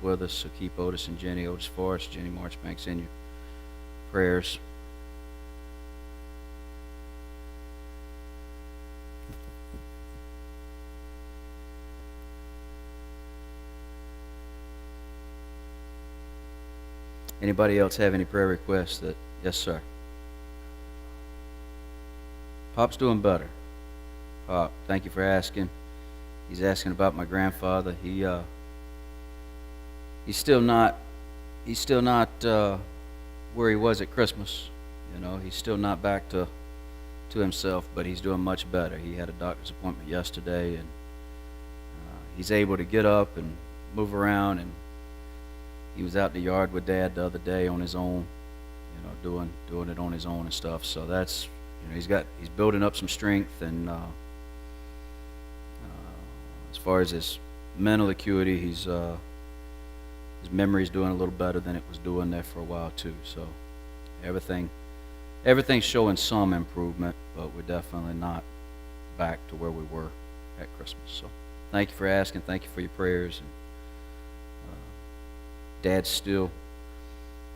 with us. So keep Otis and Jenny, Otis Forrest, Jenny Marchbanks in your prayers. Anybody else have any prayer requests? Yes, sir. Pop's doing better. Pop, thank you for asking. He's asking about my grandfather. He's still not where he was at Christmas. He's still not back to himself, but he's doing much better. He had a doctor's appointment yesterday, and he's able to get up and move around. And he was out in the yard with Dad the other day on his own, doing it on his own and stuff. So that's he's building up some strength, and as far as his mental acuity, his memory's doing a little better than it was doing there for a while too. So everything's showing some improvement, but we're definitely not back to where we were at Christmas. So thank you for asking. Thank you for your prayers. And Dad's still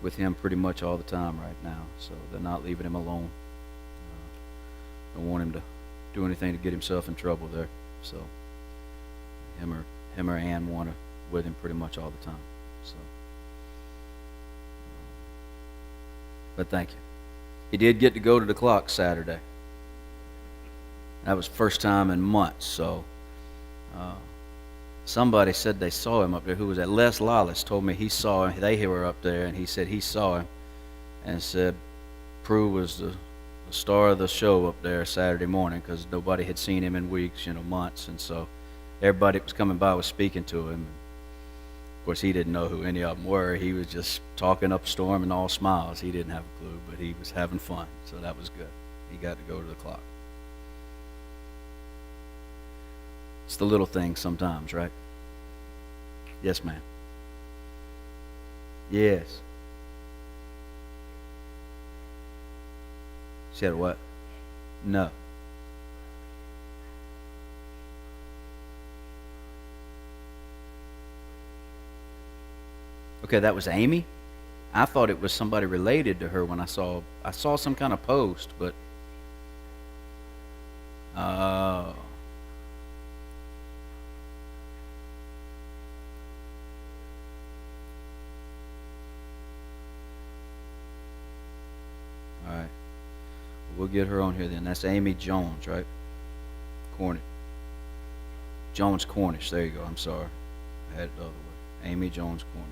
with him pretty much all the time right now, so they're not leaving him alone. Don't want him to do anything to get himself in trouble there. So him or Ann want her with him pretty much all the time. So, but thank you. He did get to go to the clock Saturday. That was first time in months. So somebody said they saw him up there. Who was that? Les Lawless told me he saw him. They were up there, and he said he saw him, and said Prue was the star of the show up there Saturday morning, because nobody had seen him in weeks, months, and so everybody that was coming by was speaking to him. Of course, he didn't know who any of them were. He was just talking up a storm and all smiles. He didn't have a clue, but he was having fun, so that was good. He got to go to the clock. It's the little things sometimes, right? Yes, ma'am. Yes. Said what? No. Okay, that was Amy? I thought it was somebody related to her when I saw some kind of post, but oh. All right. We'll get her on here then. That's Amy Jones, right? Cornish. Jones Cornish. There you go. I'm sorry. I had it the other way. Amy Jones Cornish.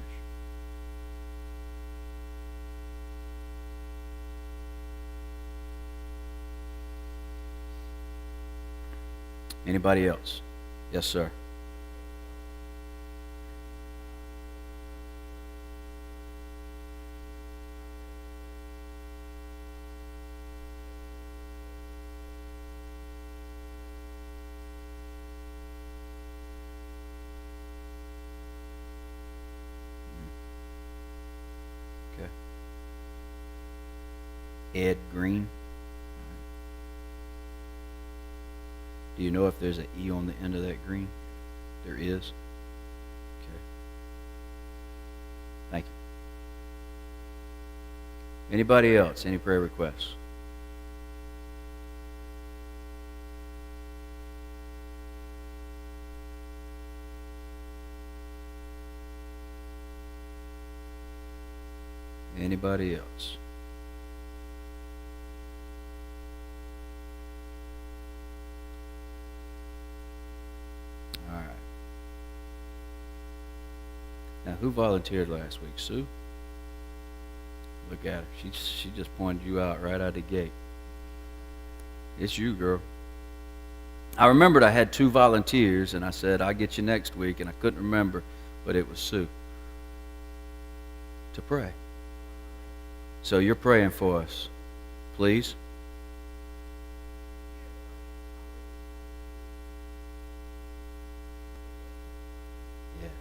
Anybody else? Yes, sir. Okay. Ed Green. Do you know if there's an E on the end of that green? There is. Okay. Thank you. Anybody else? Any prayer requests? Anybody else? All right. Now, who volunteered last week? Sue? Look at her. She just pointed you out right out of the gate. It's you, girl. I remembered I had 2 volunteers, and I said, I'll get you next week, and I couldn't remember, but it was Sue. To pray. So you're praying for us, please? Yes.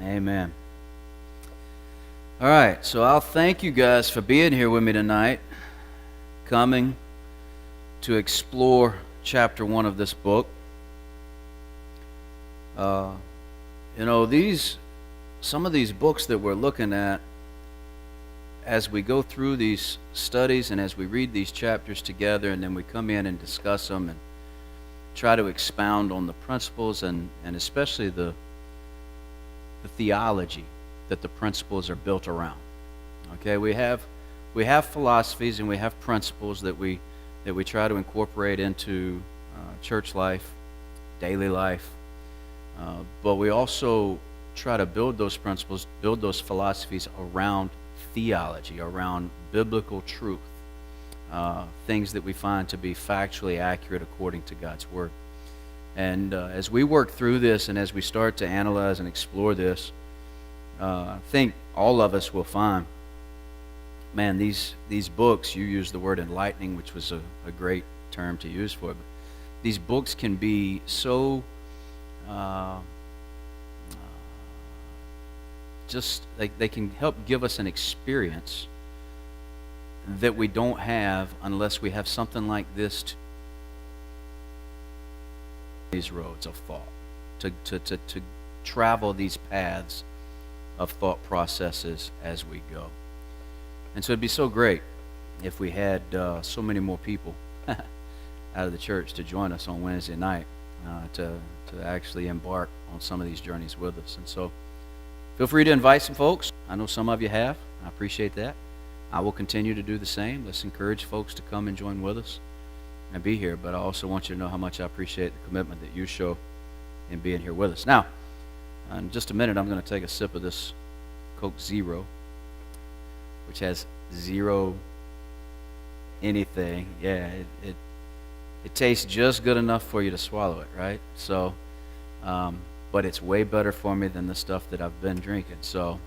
Amen. All right, so I'll thank you guys for being here with me tonight, coming to explore chapter 1 of this book. Some of these books that we're looking at, as we go through these studies and as we read these chapters together, and then we come in and discuss them and try to expound on the principles and especially the theology that the principles are built around. Okay, we have philosophies and we have principles that we try to incorporate into church life, daily life, but we also try to build those principles, build those philosophies around theology, around biblical truth, things that we find to be factually accurate according to God's Word. And as we work through this and as we start to analyze and explore this, I think all of us will find, man, these books, you use the word enlightening, which was a great term to use for it, but these books can be so they can help give us an experience that we don't have unless we have something like this to these roads of thought, to travel these paths of thought processes as we go. And so it'd be so great if we had so many more people out of the church to join us on Wednesday night to actually embark on some of these journeys with us. And so feel free to invite some folks. I know some of you have. I appreciate that. I will continue to do the same. Let's encourage folks to come and join with us and be here. But I also want you to know how much I appreciate the commitment that you show in being here with us. Now, in just a minute, I'm going to take a sip of this Coke Zero, which has zero anything. Yeah, it tastes just good enough for you to swallow it, right? So, but it's way better for me than the stuff that I've been drinking. So,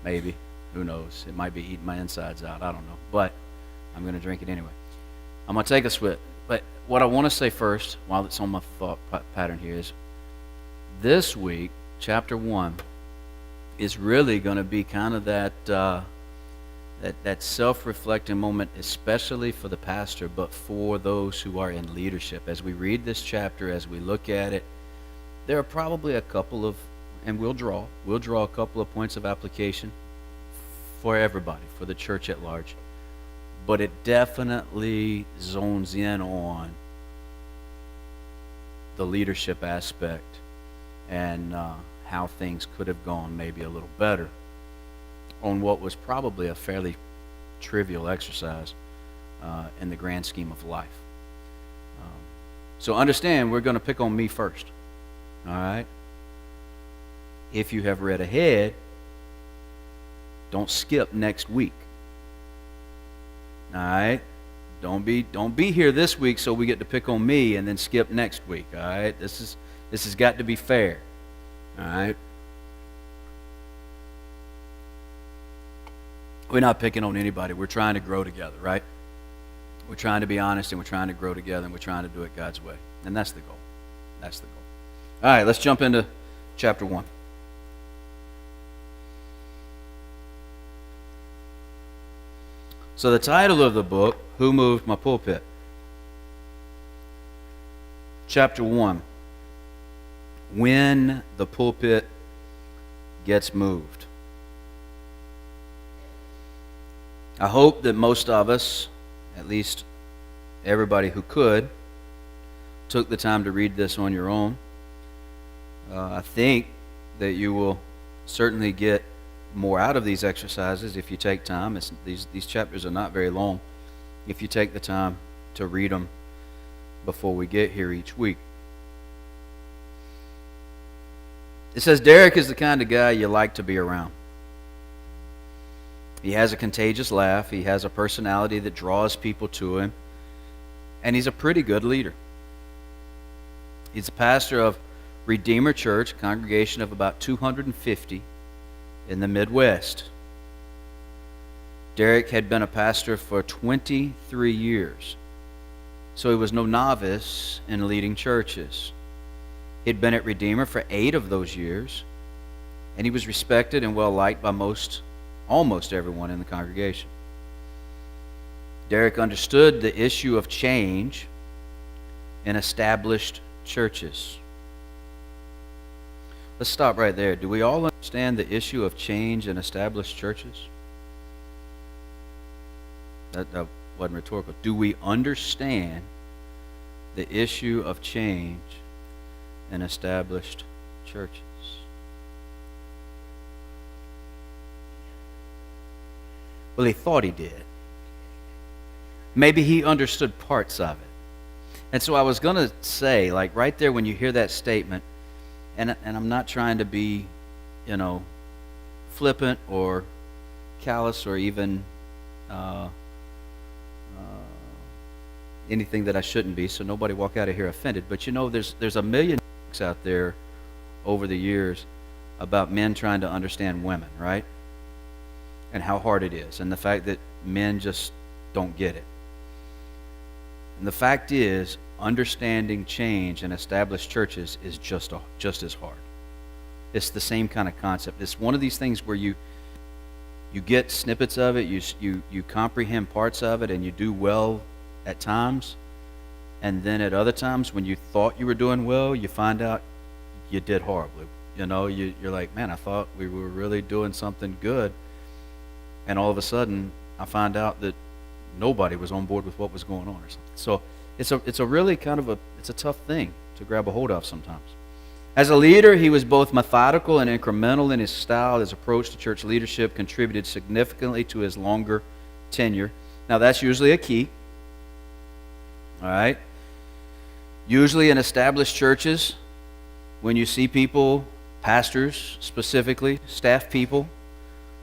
maybe, who knows? It might be eating my insides out. I don't know. But I'm going to drink it anyway. I'm going to take a swig. But what I want to say first, while it's on my thought pattern here, is this week, chapter 1, is really going to be kind of that self-reflecting moment, especially for the pastor, but for those who are in leadership. As we read this chapter, as we look at it, there are probably a couple of, and we'll draw a couple of points of application for everybody, for the church at large. But it definitely zones in on the leadership aspect and how things could have gone maybe a little better on what was probably a fairly trivial exercise in the grand scheme of life. So understand, we're going to pick on me first. All right? If you have read ahead, don't skip next week. All right? Don't be here this week so we get to pick on me and then skip next week. All right? This has got to be fair. All right? We're not picking on anybody. We're trying to grow together, right? We're trying to be honest and we're trying to grow together and we're trying to do it God's way. And that's the goal. That's the goal. All right, let's jump into chapter 1. So the title of the book, Who Moved My Pulpit? Chapter 1, When the Pulpit Gets Moved. I hope that most of us, at least everybody who could, took the time to read this on your own. I think that you will certainly get more out of these exercises if you take time. These chapters are not very long if you take the time to read them before we get here each week. It says, Derek is the kind of guy you like to be around. He has a contagious laugh. He has a personality that draws people to him. And he's a pretty good leader. He's the pastor of Redeemer Church, a congregation of about 250 in the Midwest. Derek had been a pastor for 23 years, so he was no novice in leading churches. He'd been at Redeemer for 8 of those years, and he was respected and well liked by almost everyone in the congregation. Derek understood the issue of change in established churches. Let's stop right there. Do we all understand the issue of change in established churches? That wasn't rhetorical. Do we understand the issue of change in established churches? Well, he thought he did. Maybe he understood parts of it. And so I was going to say, like right there when you hear that statement, and I'm not trying to be, flippant or callous or even anything that I shouldn't be, so nobody walk out of here offended. But there's a million books out there over the years about men trying to understand women, right? And how hard it is, and the fact that men just don't get it. And the fact is, understanding change in established churches is just as hard. It's the same kind of concept. It's one of these things where you get snippets of it, you comprehend parts of it, and you do well at times. And then at other times, when you thought you were doing well, you find out you did horribly. You're like, man, I thought we were really doing something good. And all of a sudden, I find out that nobody was on board with what was going on or something. So it's a really it's a tough thing to grab a hold of sometimes. As a leader, he was both methodical and incremental in his style. His approach to church leadership contributed significantly to his longer tenure. Now, that's usually a key. All right? Usually in established churches, when you see people, pastors specifically, staff people,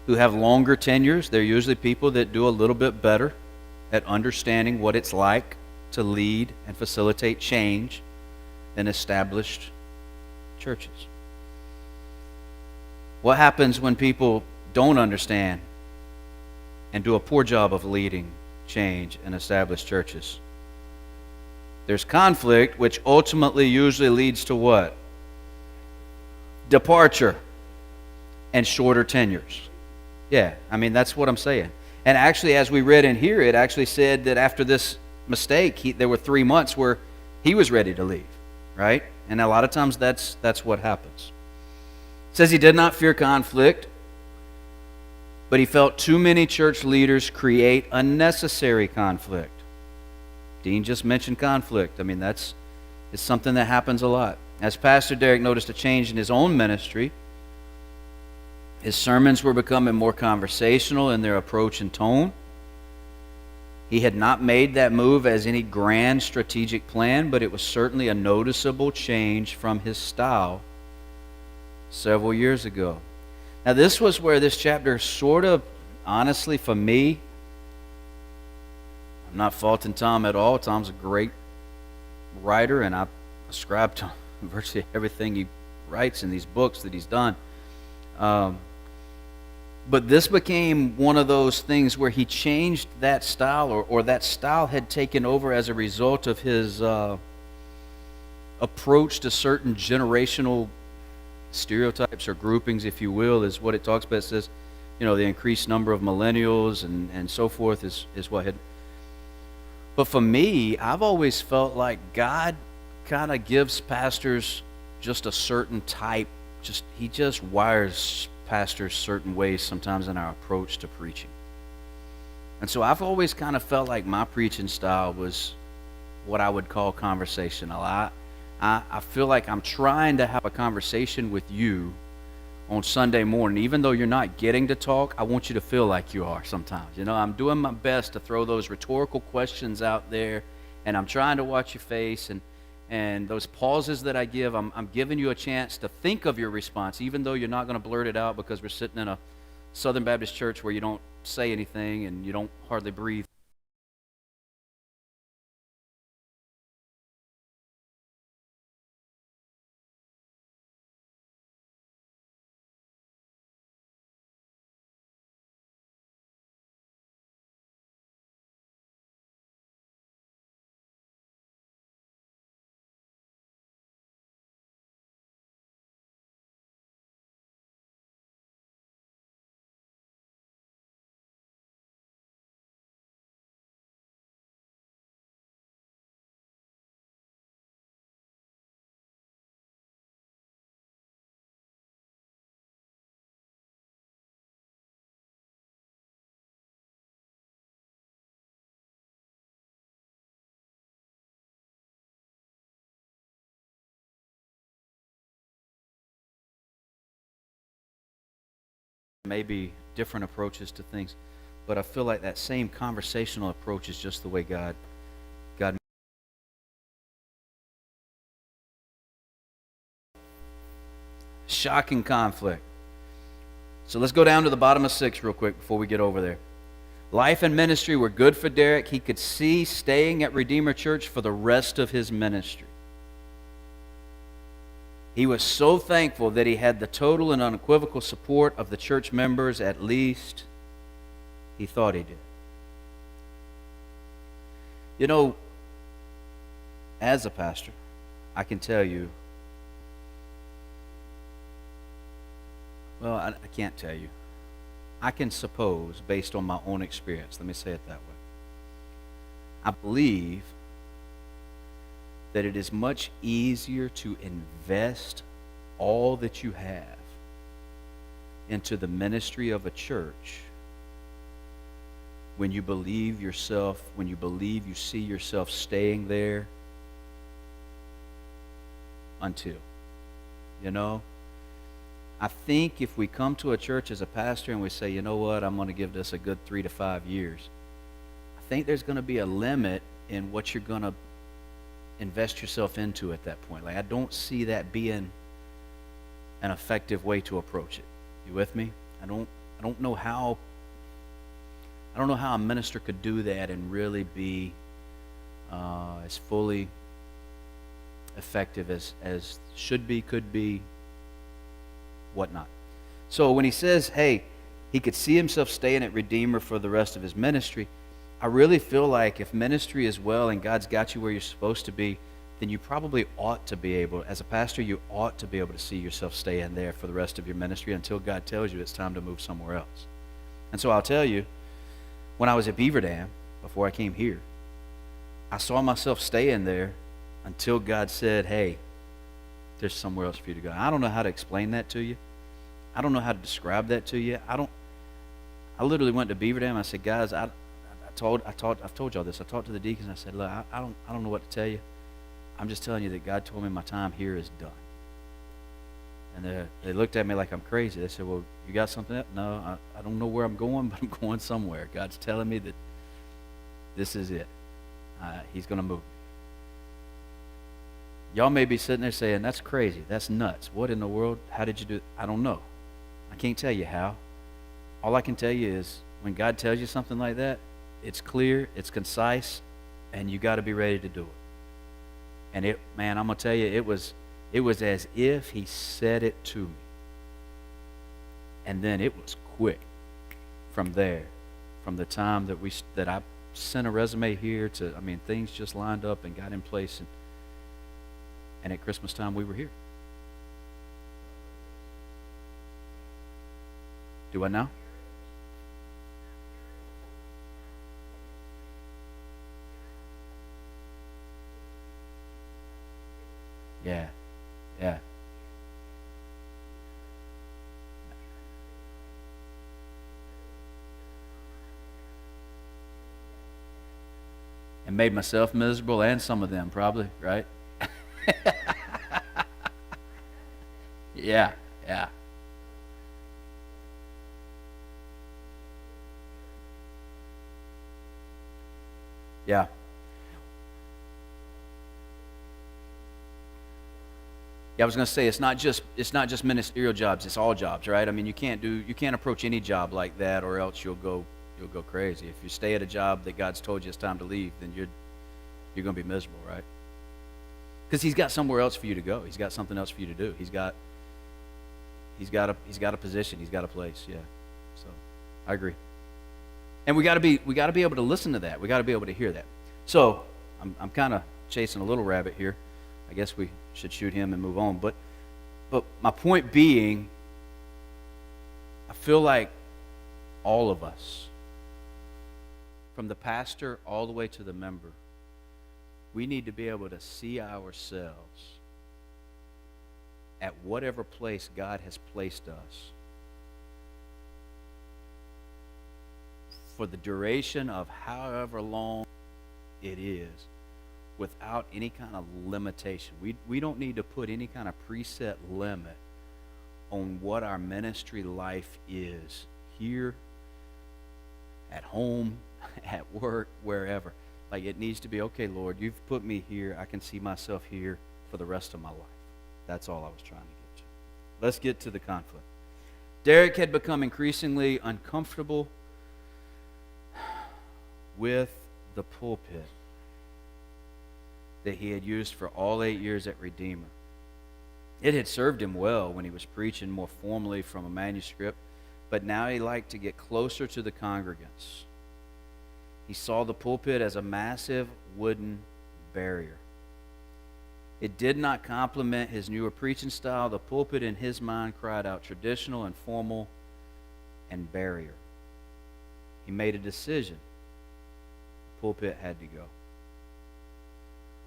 who have longer tenures, they're usually people that do a little bit better at understanding what it's like to lead and facilitate change in established churches. What happens when people don't understand and do a poor job of leading change in established churches? There's conflict, which ultimately usually leads to what? Departure and shorter tenures. Yeah, that's what I'm saying. And actually, as we read in here, it actually said that after this mistake, there were 3 months where he was ready to leave, right? And a lot of times that's what happens. It says he did not fear conflict, but he felt too many church leaders create unnecessary conflict. Dean just mentioned conflict. It's something that happens a lot. As Pastor Derek noticed a change in his own ministry, his sermons were becoming more conversational in their approach and tone. He had not made that move as any grand strategic plan, but it was certainly a noticeable change from his style several years ago. Now, this was where this chapter sort of, honestly, for me, I'm not faulting Tom at all. Tom's a great writer, and I ascribe to virtually everything he writes in these books that he's done. But this became one of those things where he changed that style, or that style had taken over as a result of his approach to certain generational stereotypes or groupings, if you will, is what it talks about. It says, the increased number of millennials and so forth is what had. But for me, I've always felt like God kind of gives pastors just a certain type. He just wires pastors certain ways sometimes in our approach to preaching. And so I've always kind of felt like my preaching style was what I would call conversational. I feel like I'm trying to have a conversation with you on Sunday morning. Even though you're not getting to talk, I want you to feel like you are sometimes. I'm doing my best to throw those rhetorical questions out there, and I'm trying to watch your face, and those pauses that I give, I'm giving you a chance to think of your response, even though you're not going to blurt it out because we're sitting in a Southern Baptist church where you don't say anything and you don't hardly breathe. maybe different approaches to things, but I feel like that same conversational approach is just the way God. Shocking conflict. So let's go down to the bottom of 6 real quick before we get over there. Life and ministry were good for Derek. He could see staying at Redeemer Church for the rest of his ministry. He was so thankful that he had the total and unequivocal support of the church members, at least he thought he did. You know, as a pastor, I can tell you, well, I can't tell you. I can suppose, based on my own experience, let me say it that way. I believe that it is much easier to invest all that you have into the ministry of a church when you believe you see yourself staying there until, I think if we come to a church as a pastor and we say, you know what, I'm going to give this a good 3 to 5 years, I think there's going to be a limit in what you're going to invest yourself into at that point. Like, I don't see that being an effective way to approach it. You with me? I don't know how a minister could do that and really be as fully effective as should be, could be, whatnot. So when he says, hey, he could see himself staying at Redeemer for the rest of his ministry, I really feel like if ministry is well and God's got you where you're supposed to be, then you probably ought to be able, as a pastor, you ought to be able to see yourself staying there for the rest of your ministry until God tells you it's time to move somewhere else. And so I'll tell you, when I was at Beaver Dam, before I came here, I saw myself staying there until God said, hey, there's somewhere else for you to go. I don't know how to explain that to you. I don't know how to describe that to you. I literally went to Beaver Dam. I said, guys, I've told y'all this. I talked to the deacons. And I said, look, I don't know what to tell you. I'm just telling you that God told me my time here is done. And they looked at me like I'm crazy. They said, well, you got something else? No, I don't know where I'm going, but I'm going somewhere. God's telling me that this is it. He's going to move me. Y'all may be sitting there saying, that's crazy. That's nuts. What in the world? How did you do it? I don't know. I can't tell you how. All I can tell you is when God tells you something like that, it's clear, it's concise, and you got to be ready to do it. And I'm going to tell you, it was as if he said it to me. And then it was quick from there, from the time that I sent a resume here to, things just lined up and got in place. And at Christmas time, we were here. Do I now? Yeah. Yeah. And made myself miserable and some of them probably, right? Yeah, yeah. Yeah. Yeah, I was going to say it's not just ministerial jobs, it's all jobs, right? You can't approach any job like that or else you'll go crazy. If you stay at a job that God's told you it's time to leave, then you're going to be miserable, right? Because he's got somewhere else for you to go. He's got something else for you to do. He's got a position. He's got a place. Yeah. So I agree. And we got to be able to listen to that. We got to be able to hear that. So I'm kind of chasing a little rabbit here. I guess we should shoot him and move on. But my point being, I feel like all of us, from the pastor all the way to the member, we need to be able to see ourselves at whatever place God has placed us for the duration of however long it is, without any kind of limitation. We don't need to put any kind of preset limit on what our ministry life is here, at home, at work, wherever. Like, it needs to be, okay, Lord, you've put me here. I can see myself here for the rest of my life. That's all I was trying to get to. Let's get to the conflict. Derek had become increasingly uncomfortable with the pulpit that he had used for all 8 years at Redeemer. It had served him well when he was preaching more formally from a manuscript, but now he liked to get closer to the congregants. He saw the pulpit as a massive wooden barrier. It did not complement his newer preaching style. The pulpit in his mind cried out traditional and formal and barrier. He made a decision. The pulpit had to go.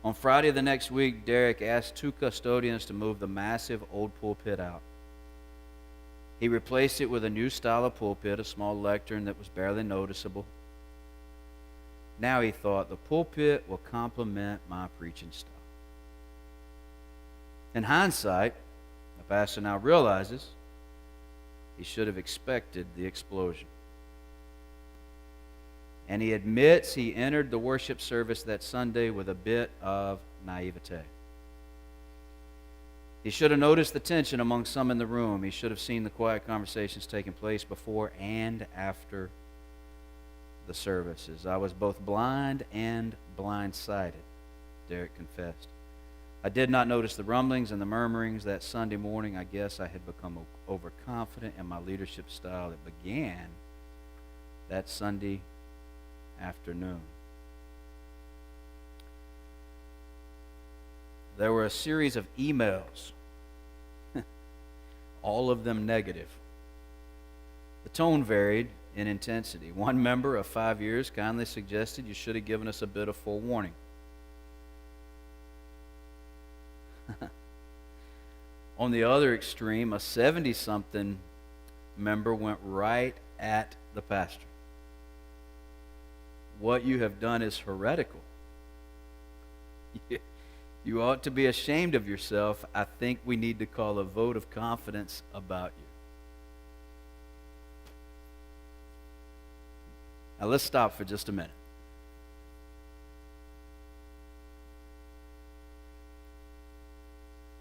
On Friday of the next week, Derek asked 2 custodians to move the massive old pulpit out. He replaced it with a new style of pulpit, a small lectern that was barely noticeable. Now he thought, the pulpit will complement my preaching style. In hindsight, the pastor now realizes he should have expected the explosion. And he admits he entered the worship service that Sunday with a bit of naivete. He should have noticed the tension among some in the room. He should have seen the quiet conversations taking place before and after the services. I was both blind and blindsided, Derek confessed. I did not notice the rumblings and the murmurings that Sunday morning. I guess I had become overconfident in my leadership style that began that Sunday afternoon. There were a series of emails, all of them negative. The tone varied in intensity. One member of 5 years kindly suggested you should have given us a bit of forewarning. On the other extreme, a 70-something member went right at the pastor. What you have done is heretical. You ought to be ashamed of yourself. I think we need to call a vote of confidence about you. Now let's stop for just a minute.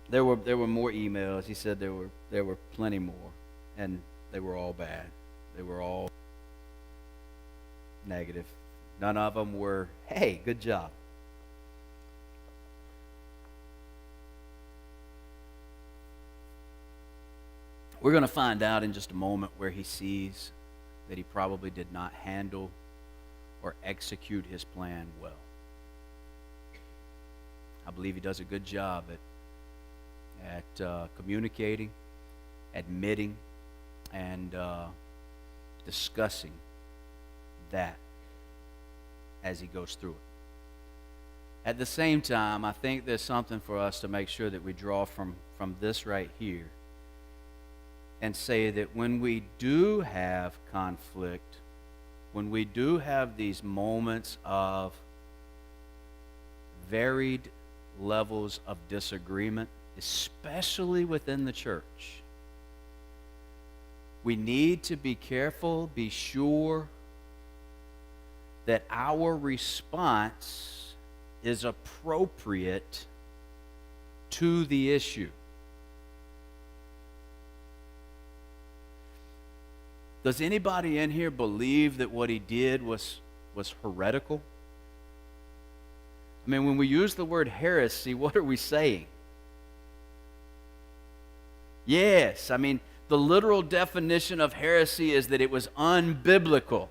There were more emails. He said there were plenty more, and they were all bad. They were all negative. None of them were, hey, good job. We're going to find out in just a moment where he sees that he probably did not handle or execute his plan well. I believe he does a good job at communicating, admitting, and discussing that as he goes through it. At the same time, I think there's something for us to make sure that we draw from this right here and say that when we do have conflict, when we do have these moments of varied levels of disagreement, especially within the church, we need to be careful, be sure that our response is appropriate to the issue. Does anybody in here believe that what he did was heretical? I mean, when we use the word heresy, what are we saying? Yes, I mean, the literal definition of heresy is that it was unbiblical.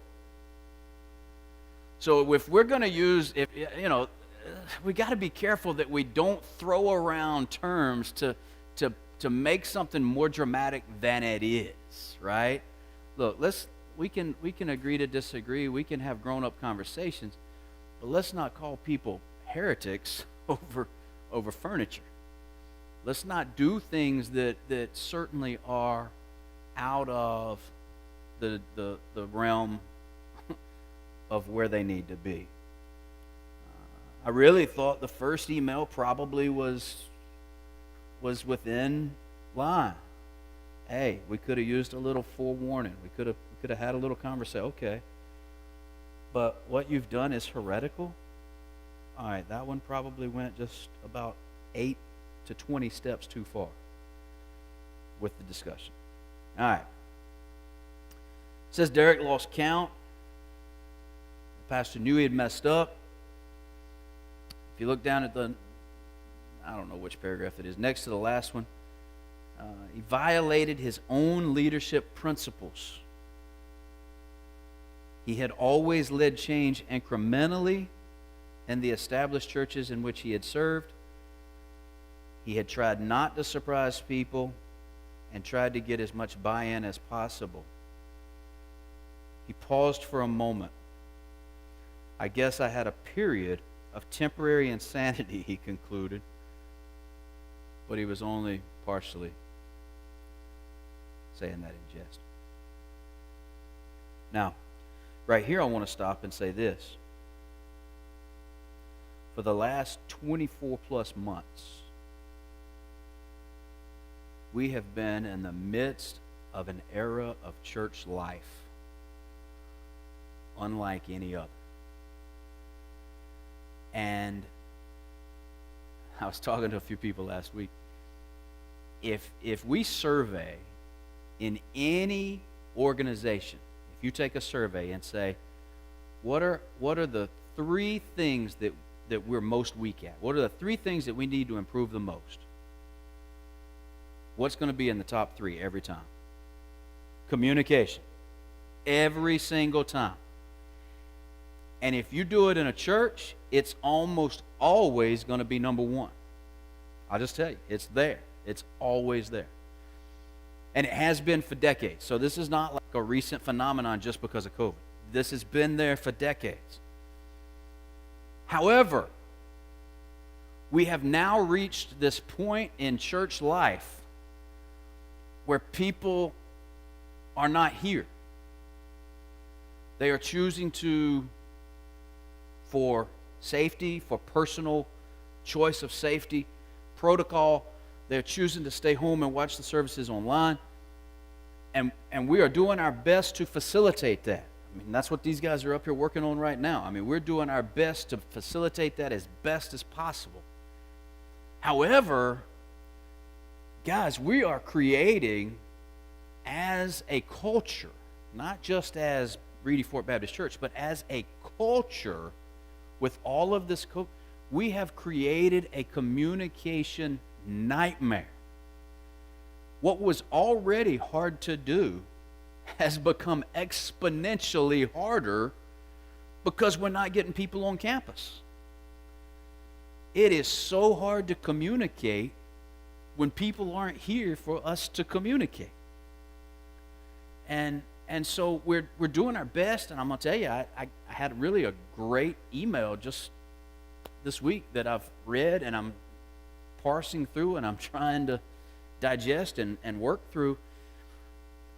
So if we're going to use, we got to be careful that we don't throw around terms to make something more dramatic than it is, right? Look, we can agree to disagree. We can have grown-up conversations, but let's not call people heretics over furniture. Let's not do things that certainly are out of the realm of where they need to be. I really thought the first email probably was within line. Hey, we could have used a little forewarning. We could have had a little conversation. Okay, but what you've done is heretical. All right, that one probably went just about 8 to 20 steps too far with the discussion. All right. It says Derek lost count. The pastor knew he had messed up. If you look down at I don't know which paragraph it is, next to the last one, he violated his own leadership principles. He had always led change incrementally in the established churches in which he had served. He had tried not to surprise people and tried to get as much buy-in as possible. He paused for a moment. I guess I had a period of temporary insanity, he concluded, but he was only partially saying that in jest. Now, right here I want to stop and say this. For the last 24 plus months, we have been in the midst of an era of church life unlike any other. And I was talking to a few people last week. If we survey in any organization, if you take a survey and say, what are the 3 things that we're most weak at? What are the 3 things that we need to improve the most? What's going to be in the top 3 every time? Communication. Every single time. And if you do it in a church, it's almost always going to be number 1. I'll just tell you, it's there. It's always there. And it has been for decades. So this is not like a recent phenomenon just because of COVID. This has been there for decades. However, we have now reached this point in church life where people are not here. They are choosing to, for safety, for personal choice of safety, protocol, they're choosing to stay home and watch the services online. And we are doing our best to facilitate that. I mean, that's what these guys are up here working on right now. I mean, we're doing our best to facilitate that as best as possible. However, guys, we are creating as a culture, not just as Reedy Fort Baptist Church, but as a culture with all of this, we have created a communication nightmare. What was already hard to do has become exponentially harder because we're not getting people on campus. It is so hard to communicate when people aren't here for us to communicate. And so we're doing our best, and I'm going to tell you, I had really a great email just this week that I've read, and I'm parsing through, and I'm trying to digest and work through.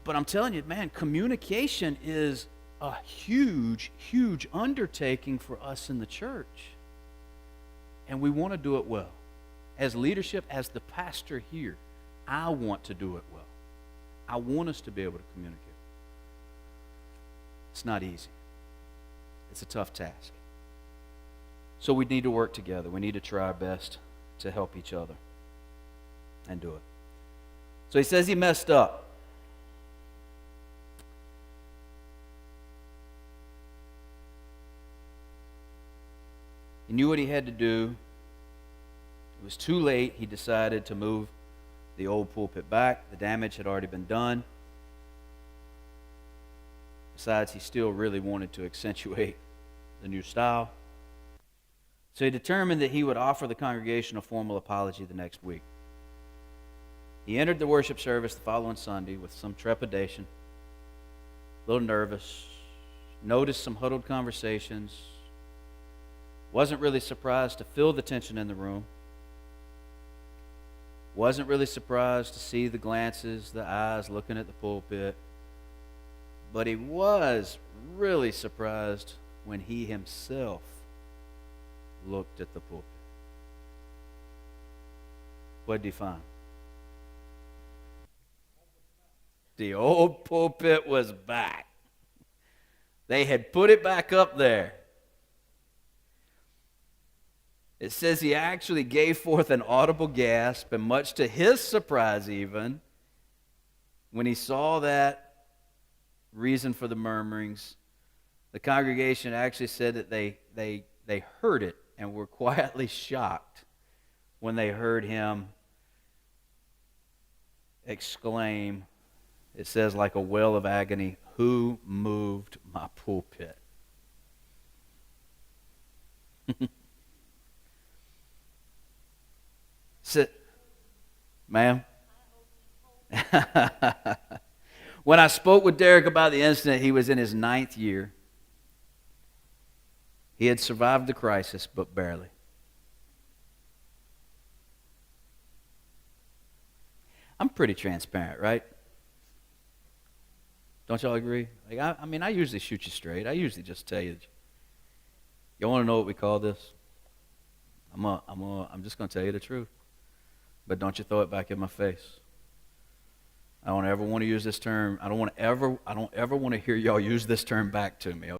But I'm telling you, man, communication is a huge, huge undertaking for us in the church. And we want to do it well. As leadership, as the pastor here, I want to do it well. I want us to be able to communicate. It's not easy. It's a tough task. So we need to work together. We need to try our best to help each other and do it. So he says he messed up. He knew what he had to do. It was too late. He decided to move the old pulpit back. The damage had already been done. Besides, he still really wanted to accentuate the new style. So he determined that he would offer the congregation a formal apology the next week. He entered the worship service the following Sunday with some trepidation, a little nervous, noticed some huddled conversations, wasn't really surprised to feel the tension in the room, wasn't really surprised to see the glances, the eyes looking at the pulpit, but he was really surprised when he himself looked at the pulpit. What did he find? The old pulpit was back. They had put it back up there. It says he actually gave forth an audible gasp, and much to his surprise even, when he saw that reason for the murmurings, the congregation actually said that they heard it and were quietly shocked when they heard him exclaim, it says like a wail of agony, "Who moved my pulpit?" Sit, ma'am. When I spoke with Derek about the incident, he was in his 9th year. He had survived the crisis, but barely. I'm pretty transparent, right? Don't y'all agree? Like, I mean, I usually shoot you straight. I usually just tell you. You want to know what we call this? I'm just going to tell you the truth. But don't you throw it back in my face. I don't ever want to use this term. I don't ever want to hear y'all use this term back to me.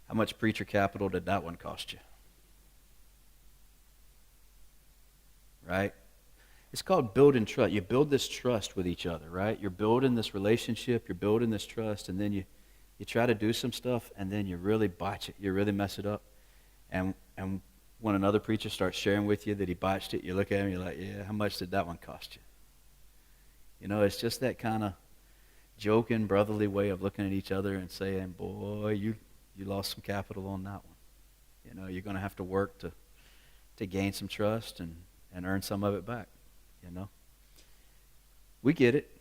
How much preacher capital did that one cost you? Right? It's called building trust. You build this trust with each other, right? You're building this relationship, you're building this trust, and then you try to do some stuff, and then you really botch it. You really mess it up. And when another preacher starts sharing with you that he botched it, you look at him and you're like, yeah, how much did that one cost you? You know, it's just that kind of joking, brotherly way of looking at each other and saying, boy, you lost some capital on that one. You know, you're going to have to work to gain some trust and earn some of it back, you know. We get it.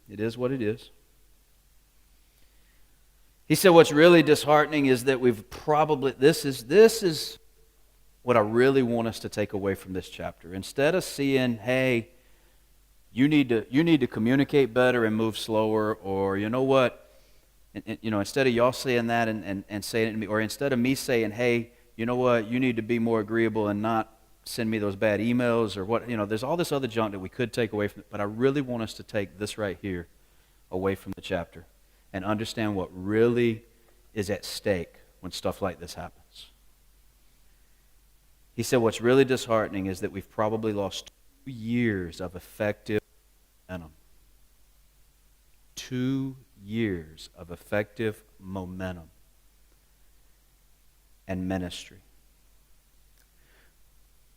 It is what it is. He said what's really disheartening is that we've probably, this is what I really want us to take away from this chapter. Instead of seeing, hey, you need to communicate better and move slower, or you know what, you know, instead of y'all saying that and saying it to me, or instead of me saying, hey, you know what, you need to be more agreeable and not send me those bad emails or what, you know, there's all this other junk that we could take away from it, but I really want us to take this right here away from the chapter and understand what really is at stake when stuff like this happens. He said what's really disheartening is that we've probably lost 2 years of effective momentum. 2 years of effective momentum and ministry.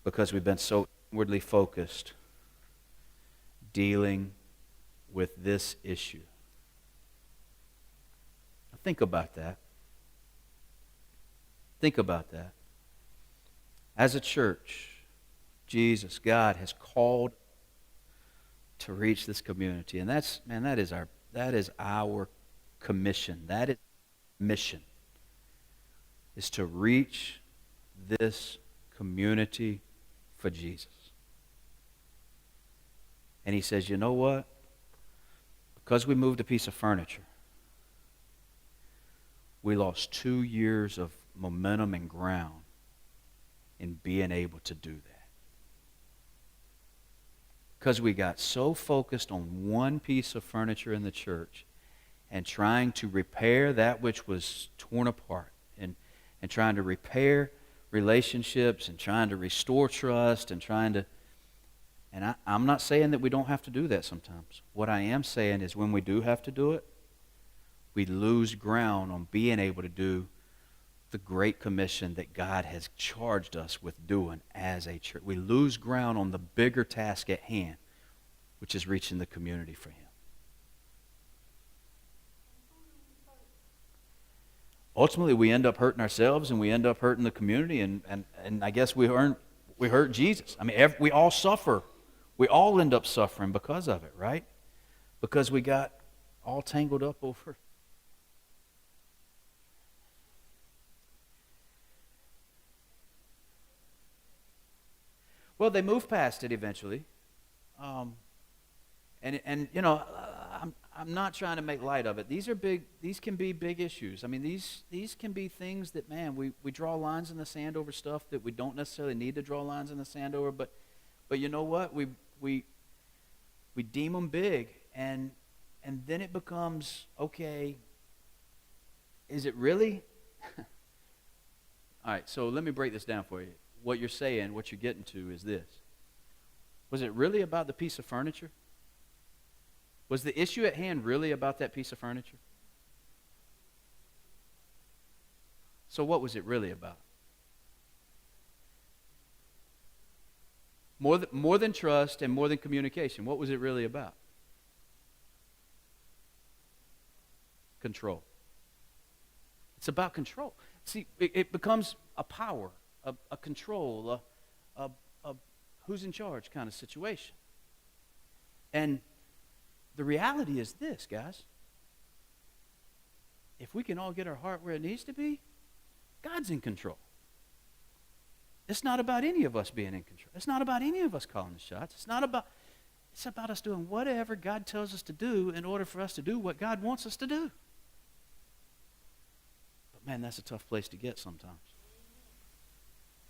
Because we've been so inwardly focused dealing with this issue. Now think about that. Think about that. As a church, Jesus, God has called to reach this community. And that is our commission. That is mission. Is to reach this community for Jesus. And he says, you know what? Because we moved a piece of furniture, we lost 2 years of momentum and ground in being able to do that. Because we got so focused on one piece of furniture in the church and trying to repair that which was torn apart and trying to repair relationships and trying to restore trust and trying to, and I'm not saying that we don't have to do that sometimes. What I am saying is when we do have to do it, we lose ground on being able to do the great commission that God has charged us with doing as a church. We lose ground on the bigger task at hand, which is reaching the community for Him. Ultimately, we end up hurting ourselves and we end up hurting the community, and I guess we hurt Jesus. I mean, we all suffer. We all end up suffering because of it, right? Because we got all tangled up over. Well, they moved past it eventually, and you know, I'm not trying to make light of it. These are big. These can be big issues. I mean, these can be things that, man, we draw lines in the sand over stuff that we don't necessarily need to draw lines in the sand over, but But you know what? We deem them big, and then it becomes, okay, is it really? All right, so let me break this down for you. What you're saying, what you're getting to is this. Was it really about the piece of furniture? Was the issue at hand really about that piece of furniture? So what was it really about? More than trust and more than communication, what was it really about? Control. It's about control. See, it becomes a power, a control, a who's in charge kind of situation. And the reality is this, guys. If we can all get our heart where it needs to be, God's in control. It's not about any of us being in control. It's not about any of us calling the shots. It's about us doing whatever God tells us to do in order for us to do what God wants us to do. But man, that's a tough place to get sometimes.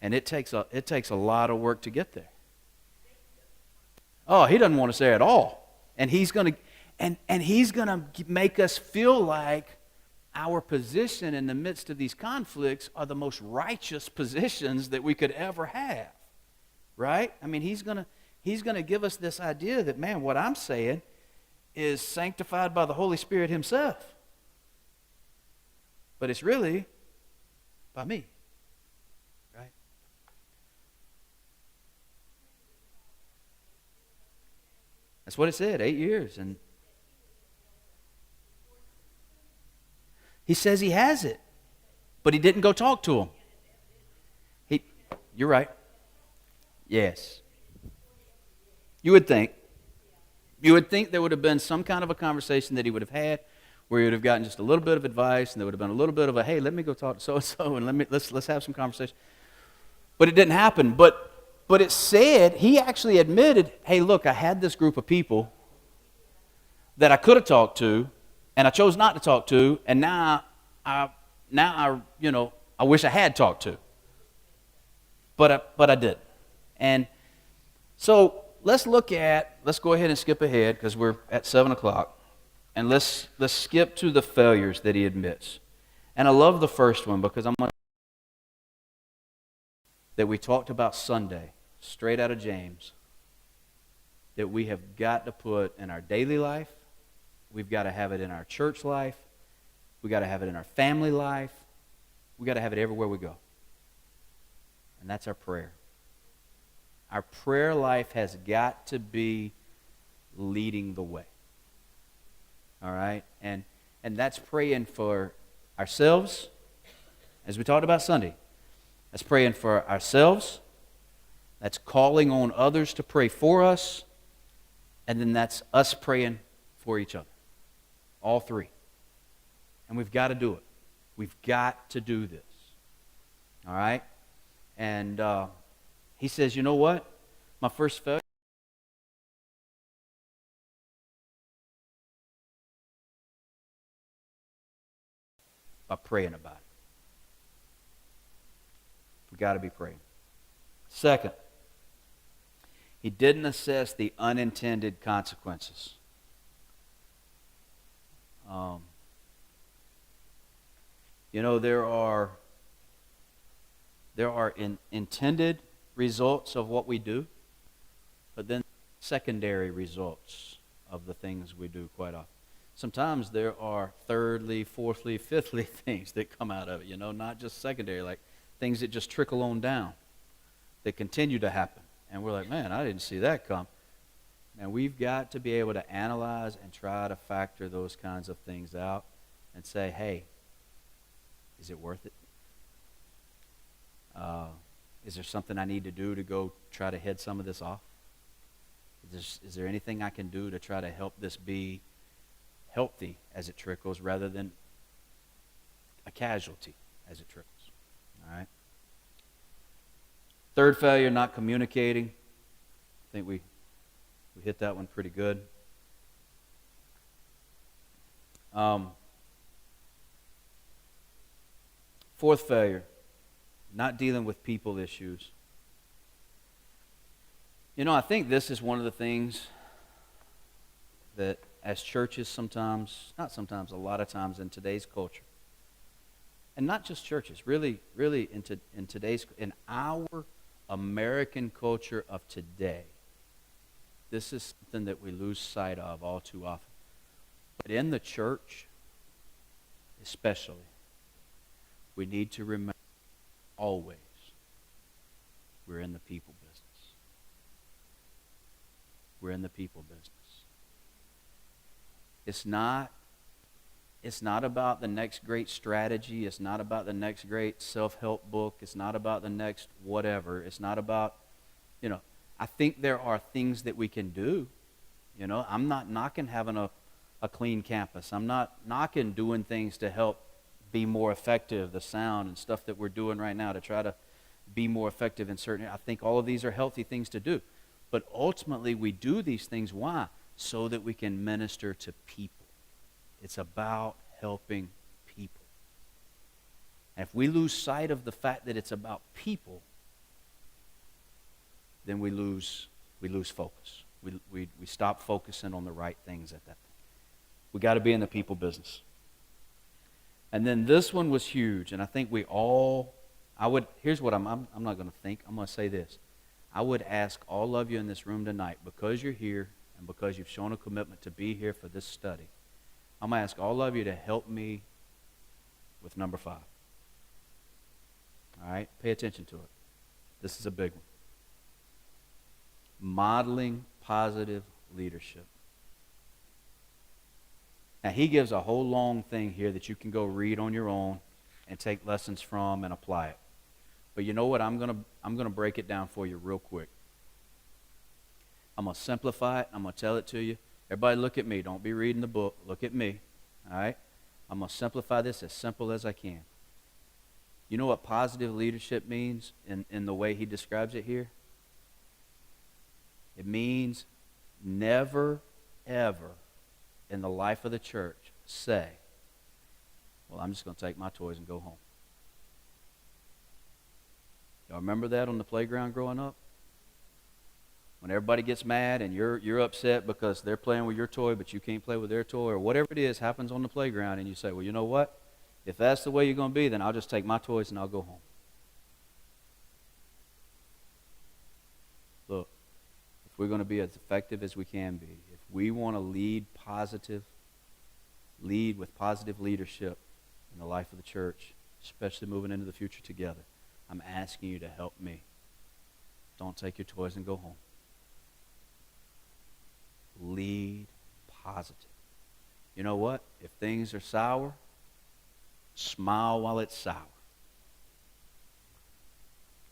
And it takes a lot of work to get there. Oh, he doesn't want us there at all. And he's going to make us feel like our position in the midst of these conflicts are the most righteous positions that we could ever have. Right? I mean, he's going to give us this idea that, man, what I'm saying is sanctified by the Holy Spirit himself. But it's really by me. Right? That's what it said, 8 years. And he says he has it, but he didn't go talk to him. You're right. Yes. You would think there would have been some kind of a conversation that he would have had where he would have gotten just a little bit of advice, and there would have been a little bit of a, hey, let me go talk to so-and-so, and let's have some conversation. But it didn't happen. But it said, he actually admitted, hey, look, I had this group of people that I could have talked to, and I chose not to talk to, and now I wish I had talked to. But I didn't. And so let's go ahead and skip ahead because we're at 7 o'clock. And let's skip to the failures that he admits. And I love the first one because that we talked about Sunday, straight out of James, that we have got to put in our daily life. We've got to have it in our church life. We've got to have it in our family life. We've got to have it everywhere we go. And that's our prayer. Our prayer life has got to be leading the way. All right? And that's praying for ourselves, as we talked about Sunday. That's praying for ourselves. That's calling on others to pray for us. And then that's us praying for each other. All three. And we've got to do it. We've got to do this. All right? And he says, you know what? My first failure. By praying about it. We've got to be praying. Second, he didn't assess the unintended consequences. There are intended results of what we do, but then secondary results of the things we do quite often. Sometimes there are thirdly, fourthly, fifthly things that come out of it, not just secondary, like things that just trickle on down, that continue to happen. And we're like, man, I didn't see that come. And we've got to be able to analyze and try to factor those kinds of things out and say, hey, is it worth it? Is there something I need to do to go try to head some of this off? Is there anything I can do to try to help this be healthy as it trickles rather than a casualty as it trickles? All right. Third failure, not communicating. I think we hit that one pretty good. Fourth failure, not dealing with people issues. I think this is one of the things that as churches sometimes, not sometimes, a lot of times in today's culture, and not just churches, really in our American culture of today, this is something that we lose sight of all too often. But in the church, especially, we need to remember always we're in the people business. We're in the people business. It's not about the next great strategy. It's not about the next great self-help book. It's not about the next whatever. It's not about, I think there are things that we can do. I'm not knocking having a clean campus. I'm not knocking doing things to help be more effective, the sound and stuff that we're doing right now to try to be more effective in certain. I think all of these are healthy things to do. But ultimately, we do these things, why? So that we can minister to people. It's about helping people. And if we lose sight of the fact that it's about people, then we lose focus. We stop focusing on the right things at that point. We got to be in the people business. And then this one was huge, and I think here's what I'm not going to think. I'm going to say this. I would ask all of you in this room tonight, because you're here and because you've shown a commitment to be here for this study, I'm going to ask all of you to help me with number 5. All right? Pay attention to it. This is a big one. Modeling positive leadership. Now, he gives a whole long thing here that you can go read on your own and take lessons from and apply it. But you know what? I'm gonna break it down for you real quick. I'm going to simplify it. I'm going to tell it to you. Everybody look at me. Don't be reading the book. Look at me. All right? I'm going to simplify this as simple as I can. You know what positive leadership means in the way he describes it here? It means never, ever in the life of the church say, well, I'm just going to take my toys and go home. Y'all remember that on the playground growing up? When everybody gets mad and you're upset because they're playing with your toy but you can't play with their toy, or whatever it is happens on the playground, and you say, well, you know what? If that's the way you're going to be, then I'll just take my toys and I'll go home. Look, if we're going to be as effective as we can be, if we want to lead with positive leadership in the life of the church, especially moving into the future together, I'm asking you to help me. Don't take your toys and go home. Lead positive. You know what? If things are sour, smile while it's sour.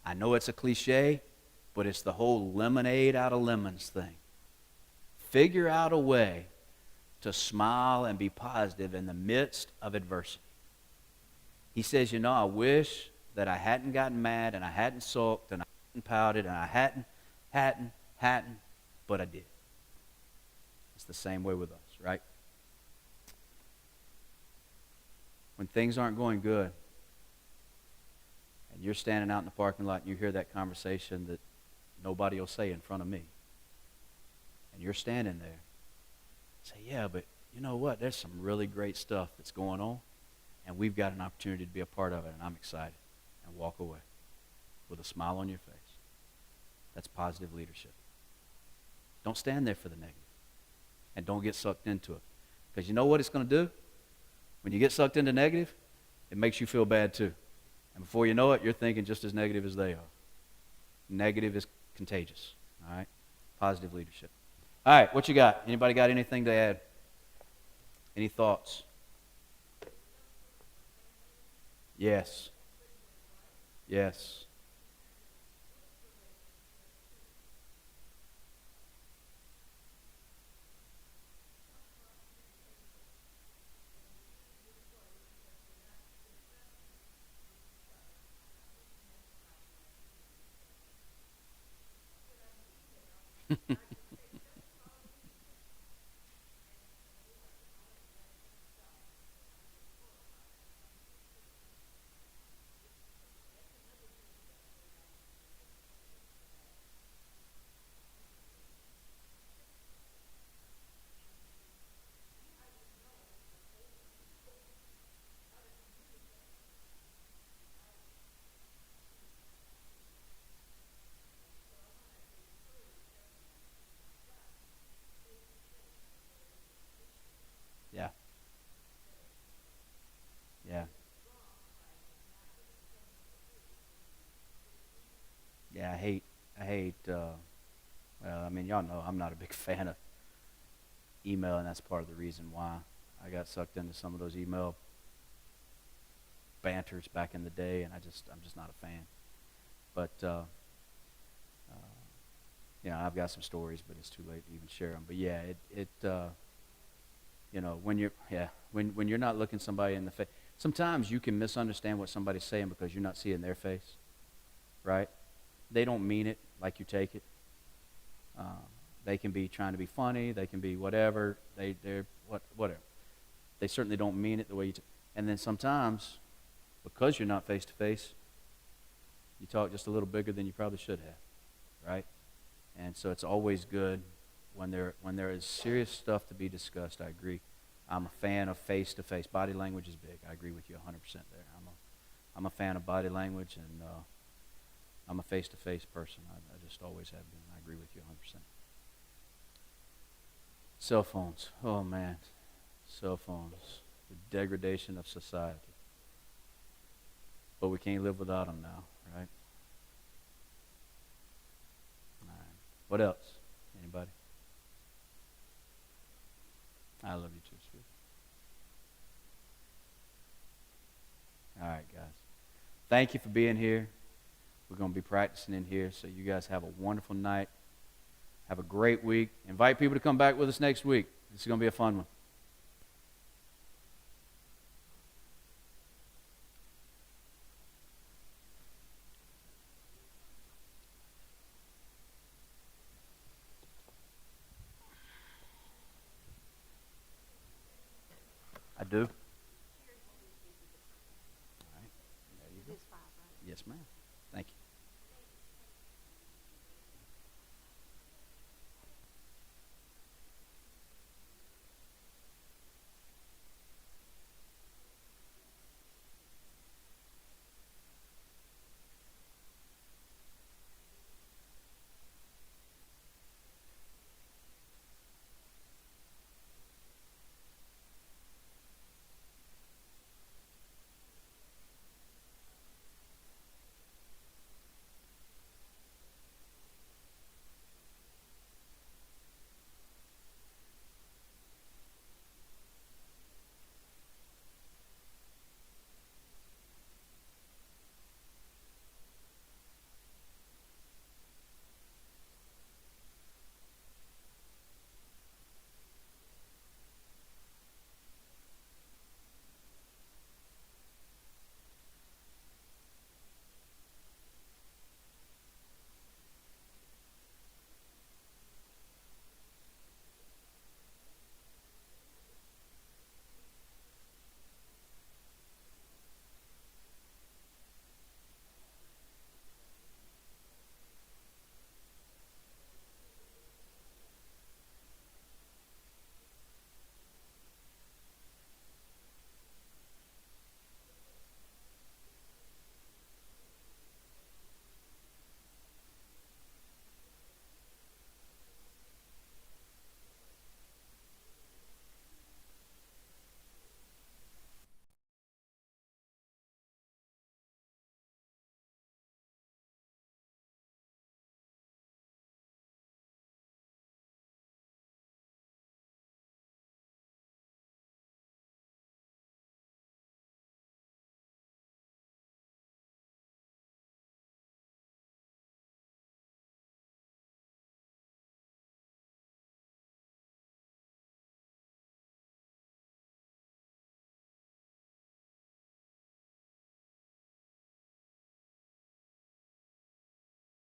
I know it's a cliche, but it's the whole lemonade out of lemons thing. Figure out a way to smile and be positive in the midst of adversity. He says, I wish that I hadn't gotten mad and I hadn't sulked and I hadn't pouted and I hadn't, but I did. It's the same way with us, right? When things aren't going good and you're standing out in the parking lot and you hear that conversation that nobody will say in front of me, and you're standing there, say, yeah, but you know what? There's some really great stuff that's going on, and we've got an opportunity to be a part of it, and I'm excited, and walk away with a smile on your face. That's positive leadership. Don't stand there for the negative, and don't get sucked into it. Because you know what it's going to do? When you get sucked into negative, it makes you feel bad too. And before you know it, you're thinking just as negative as they are. Negative is contagious. All right? Positive leadership. All right, what you got? Anybody got anything to add? Any thoughts? Yes. Yes. hate. Well, I mean, y'all know I'm not a big fan of email, and that's part of the reason why I got sucked into some of those email banters back in the day, and I'm just not a fan. But I've got some stories, but it's too late to even share them. But yeah, when when you're not looking somebody in the face, sometimes you can misunderstand what somebody's saying because you're not seeing their face, right? They don't mean it like you take it. They can be trying to be funny. They can be whatever. Whatever. They certainly don't mean it the way you. And then sometimes, because you're not face to face, you talk just a little bigger than you probably should have, right? And so it's always good when there is serious stuff to be discussed. I agree. I'm a fan of face to face. Body language is big. I agree with you 100% there. I'm a fan of body language, and I'm a face to face person. I just always have been. I agree with you 100%. Cell phones. Oh man, cell phones. The degradation of society. But we can't live without them now, right? All right. What else? Anybody? I love you too, sweet. All right, guys. Thank you for being here. We're going to be practicing in here, so you guys have a wonderful night. Have a great week. Invite people to come back with us next week. This is going to be a fun one. I do.